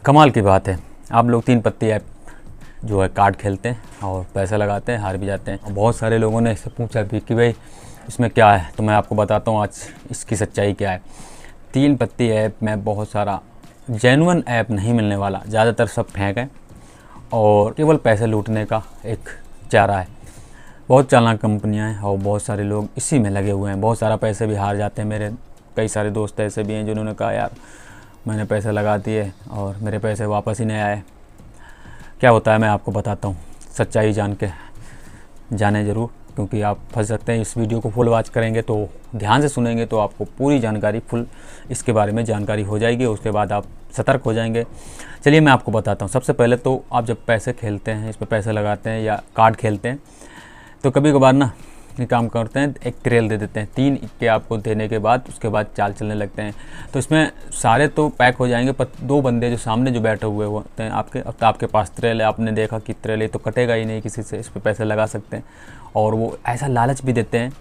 कमाल की बात है, आप लोग 3 पत्ती ऐप जो है कार्ड खेलते हैं और पैसा लगाते हैं, हार भी जाते हैं। बहुत सारे लोगों ने इससे पूछा भी कि भाई इसमें क्या है, तो मैं आपको बताता हूँ आज इसकी सच्चाई क्या है। 3 पत्ती ऐप में बहुत सारा जेन्युइन ऐप नहीं मिलने वाला, ज़्यादातर सब फेंक है और केवल पैसे लूटने का एक चारा है। बहुत चालाक कंपनियां हैं और बहुत सारे लोग इसी में लगे हुए हैं, बहुत सारा पैसे भी हार जाते हैं। मेरे कई सारे दोस्त ऐसे भी हैं जिन्होंने कहा यार मैंने पैसे लगा दिए और मेरे पैसे वापस ही नहीं आए। क्या होता है मैं आपको बताता हूँ, सच्चाई जान के जाने ज़रूर, क्योंकि आप फंस सकते हैं। इस वीडियो को फुल वॉच करेंगे तो ध्यान से सुनेंगे तो आपको पूरी जानकारी फुल इसके बारे में जानकारी हो जाएगी, उसके बाद आप सतर्क हो जाएंगे। चलिए मैं आपको बताता हूँ। सबसे पहले तो आप जब पैसे खेलते हैं, इस पर पैसे लगाते हैं या कार्ड खेलते हैं, तो कभी कभार ना ये काम करते हैं, एक ट्रेल दे देते हैं। 3 इक्के आपको देने के बाद उसके बाद चाल चलने लगते हैं। तो इसमें सारे तो पैक हो जाएंगे, पर 2 बंदे जो सामने जो बैठे हुए होते हैं आपके, अब तो आपके पास ट्रेल है, आपने देखा कि ट्रेल है तो कटेगा ही नहीं किसी से, इस पर पैसे लगा सकते हैं। और वो ऐसा लालच भी देते हैं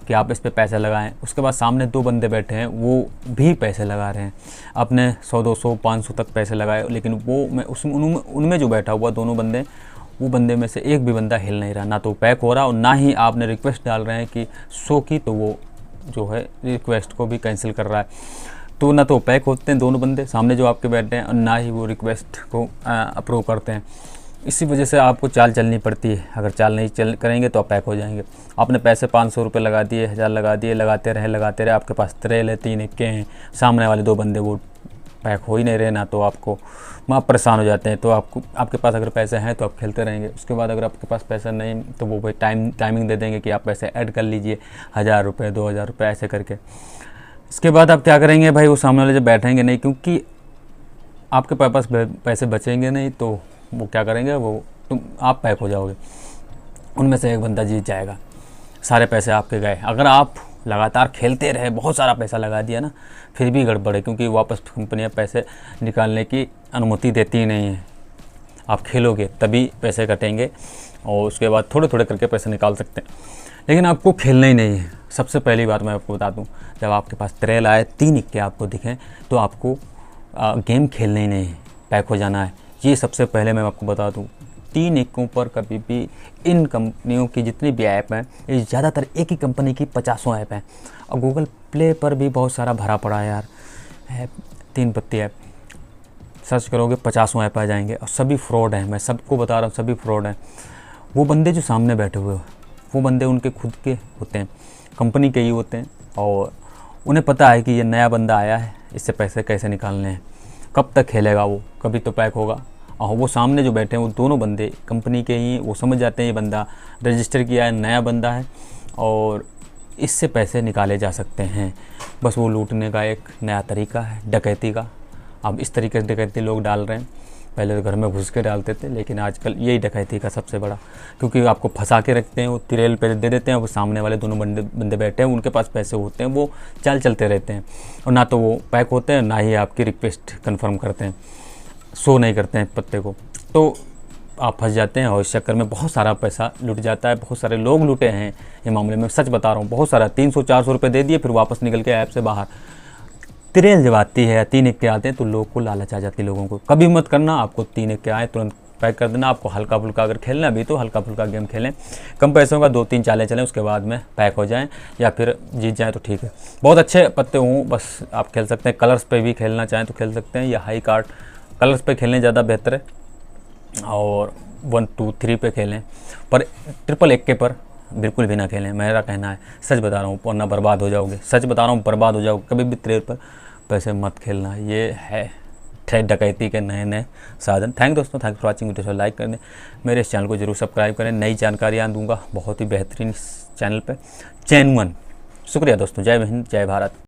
कि आप इस पर पैसे लगाएं। उसके बाद सामने 2 बंदे बैठे हैं, वो भी पैसे लगा रहे हैं, अपने 100 200 500 तक पैसे लगाए, लेकिन वो मैं उनमें जो बैठा हुआ 2 बंदे, वो बंदे में से एक भी बंदा हिल नहीं रहा, ना तो पैक हो रहा और ना ही आपने रिक्वेस्ट डाल रहे हैं कि 100 की, तो वो जो है रिक्वेस्ट को भी कैंसिल कर रहा है। तो ना तो पैक होते हैं दोनों बंदे सामने जो आपके बैठे हैं और ना ही वो रिक्वेस्ट को अप्रूव करते हैं। इसी वजह से आपको चाल चलनी पड़ती है। अगर चाल नहीं करेंगे तो आप पैक हो जाएंगे। आपने पैसे 500 रुपये लगा दिए, 1000 लगा दिए, लगाते रहे, आपके पास ट्रेल है, 3 इक्के हैं, सामने वाले 2 बंदे वो पैक हो ही नहीं रहे, ना तो आपको आप परेशान हो जाते हैं। तो आपके पास अगर पैसे हैं तो आप खेलते रहेंगे। उसके बाद अगर आपके पास पैसा नहीं तो वो भाई टाइमिंग दे देंगे कि आप पैसे ऐड कर लीजिए, 1000 रुपये 2000 रुपये ऐसे करके। इसके बाद आप क्या करेंगे भाई, वो सामने वाले जब बैठेंगे नहीं, क्योंकि आपके पास पैसे बचेंगे नहीं, तो वो क्या करेंगे, आप पैक हो जाओगे। उनमें से एक बंदा जीत जाएगा, सारे पैसे आपके गए। अगर आप लगातार खेलते रहे, बहुत सारा पैसा लगा दिया ना, फिर भी गड़बड़ है, क्योंकि वापस कंपनियां पैसे निकालने की अनुमति देती ही नहीं है। आप खेलोगे तभी पैसे कटेंगे और उसके बाद थोड़े थोड़े करके पैसे निकाल सकते हैं, लेकिन आपको खेलना ही नहीं है। सबसे पहली बात मैं आपको बता दूं, जब आपके पास ट्रेल आए, 3 इक्के आपको दिखें, तो आपको गेम खेलना ही नहीं है, पैक हो जाना है। ये सबसे पहले मैं आपको बता दूँ। 3 इक्कों पर कभी भी इन कंपनियों की जितनी भी ऐप हैं, ये ज़्यादातर एक ही कंपनी की 50 ऐप हैं और गूगल प्ले पर भी बहुत सारा भरा पड़ा है यार ऐप। 3 पत्ती ऐप सर्च करोगे 50 ऐप आ जाएंगे और सभी फ्रॉड हैं। मैं सबको बता रहा हूँ, सभी फ्रॉड हैं। वो बंदे जो सामने बैठे हुए वो बंदे उनके खुद के होते हैं, कंपनी के ही होते हैं, और उन्हें पता है कि ये नया बंदा आया है, इससे पैसे कैसे निकालने हैं, कब तक खेलेगा वो, कभी तो पैक होगा। और वो सामने जो बैठे हैं वो दोनों बंदे कंपनी के ही, वो समझ जाते हैं ये बंदा रजिस्टर किया है, नया बंदा है और इससे पैसे निकाले जा सकते हैं। बस वो लूटने का एक नया तरीका है, डकैती का। अब इस तरीके से डकैती लोग डाल रहे हैं। पहले तो घर में घुस के डालते थे, लेकिन आजकल यही डकैती का सबसे बड़ा, क्योंकि आपको फंसा के रखते हैं, वो तिरेल पे दे देते हैं। वो सामने वाले दोनों बंदे बैठे हैं, उनके पास पैसे होते हैं, वो चाल चलते रहते हैं और ना तो वो पैक होते हैं, ना ही आपकी रिक्वेस्ट कन्फर्म करते हैं, शो नहीं करते हैं पत्ते को। तो आप फंस जाते हैं और इस चक्कर में बहुत सारा पैसा लुट जाता है। बहुत सारे लोग लूटे हैं ये मामले में, सच बता रहा हूँ। बहुत सारा 300-400 रुपये दे दिए, फिर वापस निकल के ऐप से बाहर। ट्रेल जब आती है, 3 इक्के आते हैं, तो लोग को लालच आ जाती है। लोगों को कभी मत करना, आपको 3 इक्के आए तुरंत पैक कर देना। आपको हल्का फुल्का अगर खेलना भी तो हल्का फुल्का गेम खेलें, कम पैसों का 2-3 चालें चलें, उसके बाद में पैक हो जाएं या फिर जीत जाएं तो ठीक है। बहुत अच्छे पत्ते हों, बस आप खेल सकते हैं। कलर्स पे भी खेलना चाहें तो खेल सकते हैं, या हाई कार्ड कलर्स पे खेलने ज़्यादा बेहतर है, और 1 2 3 पे खेलें, पर ट्रिपल इक्के पर बिल्कुल भी ना खेलें, मेरा कहना है। सच बता रहा हूँ, वरना बर्बाद हो जाओगे। सच बता रहा हूँ, बर्बाद हो जाओगे। कभी भी ट्रेल पर पैसे मत खेलना। ये है डकैती के नए साधन। थैंक दोस्तों, थैंक फॉर वॉचिंग। वीडियो को लाइक करें, मेरे इस चैनल को जरूर सब्सक्राइब करें। नई जानकारियाँ दूंगा बहुत ही बेहतरीन चैनल पे, जेन्युइन। शुक्रिया दोस्तों, जय हिंद, जय भारत।